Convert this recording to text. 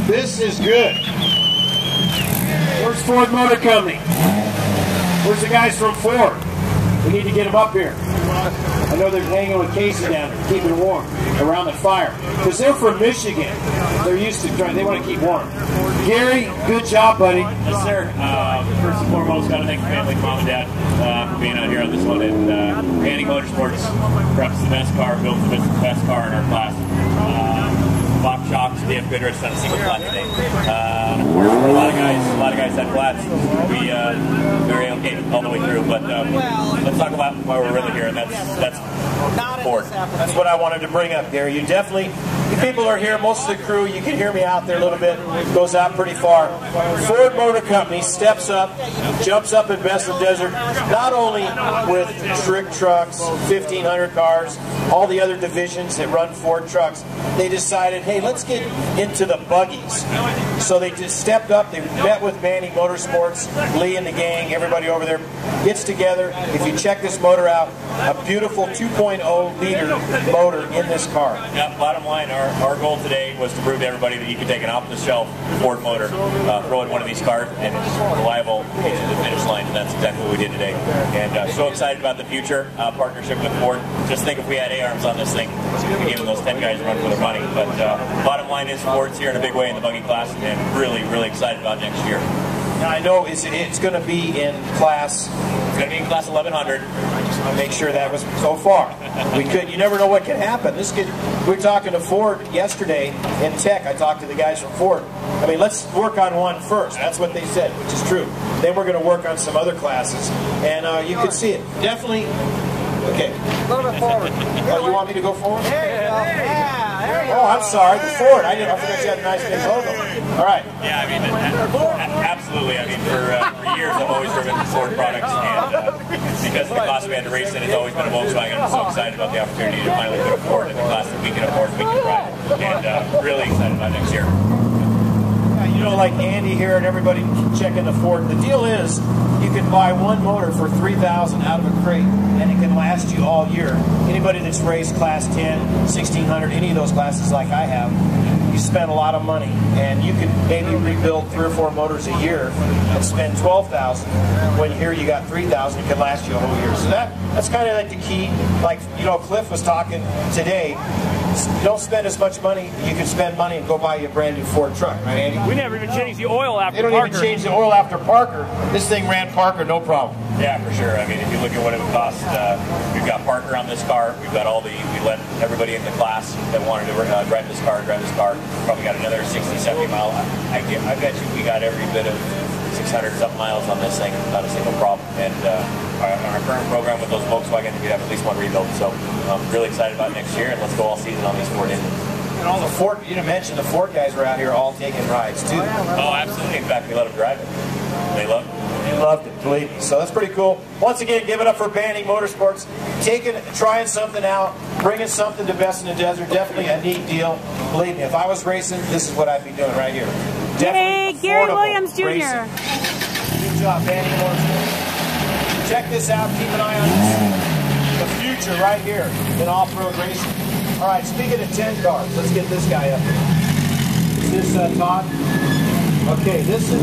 This is good. Where's Ford Motor Company? Where's the guys from Ford? We need to get them up here. I know they're hanging with Casey down there, keeping warm around the fire. Because they're from Michigan. They're used to trying, they want to keep warm. Gary, good job, buddy. Yes, sir. First and foremost, got to thank the family, mom and dad, for being out here on this one. And Banning Motorsports, perhaps the best car, built the best car in our class. Box shocks, they have Goodrich on a single flat today. A lot of guys had flats. We were okay all the way through, but let's talk about why we're really here, and that's Ford. That's what I wanted to bring up, Gary. You definitely, the people are here, most of the crew, you can hear me out there a little bit, goes out pretty far. Ford Motor Company steps up, jumps up in Best in Desert, not only with trick trucks, 1,500 cars, all the other divisions that run Ford trucks. They decided, hey, let's get into the buggies. So they just stepped up, they met with Banning Motorsports, Lee and the gang, everybody over there gets together. If you check this motor out, a beautiful 2.0 liter motor in this car. Yeah, bottom line, our goal today was to prove to everybody that you can take an off-the-shelf Ford motor, throw in one of these cars, and it's reliable, get you to the finish line, and that's exactly what we did today. And so excited about the future partnership with Ford. Just think if we had A-arms on this thing, we gave those 10 guys a run for their money. But bottom line is Ford's here in a big way in the buggy class, and really, really excited about next year. Now I know it's going to be in class. It's going to be in class 1100. Just want to make sure that was so far. You never know what can happen. We were talking to Ford yesterday in Tech. I talked to the guys from Ford. I mean, let's work on one first. That's what they said, which is true. Then we're going to work on some other classes, and you can see it. Definitely. Okay. A little bit forward. Oh, you want me to go forward? There you go. Yeah, there you go. Oh, I'm sorry. The Ford. I forgot you had a nice big logo. All right. Yeah, I mean, absolutely. I mean, for years I've always driven Ford products, and because of the class we had to race in, it's always been a Volkswagen. I'm so excited about the opportunity to finally put a Ford in the class that we can afford, we can drive, and really excited about next year. You know, like Andy here and everybody checking the Ford. The deal is, you can buy one motor for $3,000 out of a crate, and it can last you all year. Anybody that's raced Class 10, 1600, any of those classes like I have, you spend a lot of money, and you can maybe rebuild 3 or 4 motors a year and spend $12,000. When here you got $3,000, it can last you a whole year. So that's kind of like the key. Like, you know, Cliff was talking today. You don't spend as much money, you can spend money and go buy you a brand new Ford truck, right, Andy? We never even changed the oil after Parker. They don't even change the oil after Parker. This thing ran Parker, no problem. Yeah, for sure. I mean, if you look at what it would cost, we've got Parker on this car. We've got we let everybody in the class that wanted to drive this car. Probably got another 60, 70 mile. I bet you we got every bit of 600 something miles on this thing, not a single problem. And on our current program with those Volkswagen, we have at least one rebuild. So I'm really excited about next year, and let's go all season on these Ford engines. And all the Ford, you didn't mention the Ford guys were out here all taking rides too. Oh, absolutely. In fact, we let them drive it. They loved it. They loved it, believe me. So that's pretty cool. Once again, give it up for Banning Motorsports. Trying something out, bringing something to Best in the Desert. Definitely a neat deal. Believe me, if I was racing, this is what I'd be doing right here. Hey, Gary Williams Jr. Racing. Good job, Banning Motorsports. Check this out. Keep an eye on this. The future right here in off-road racing. All right, speaking of 10 cars, let's get this guy up here. Is this Todd? Okay, this is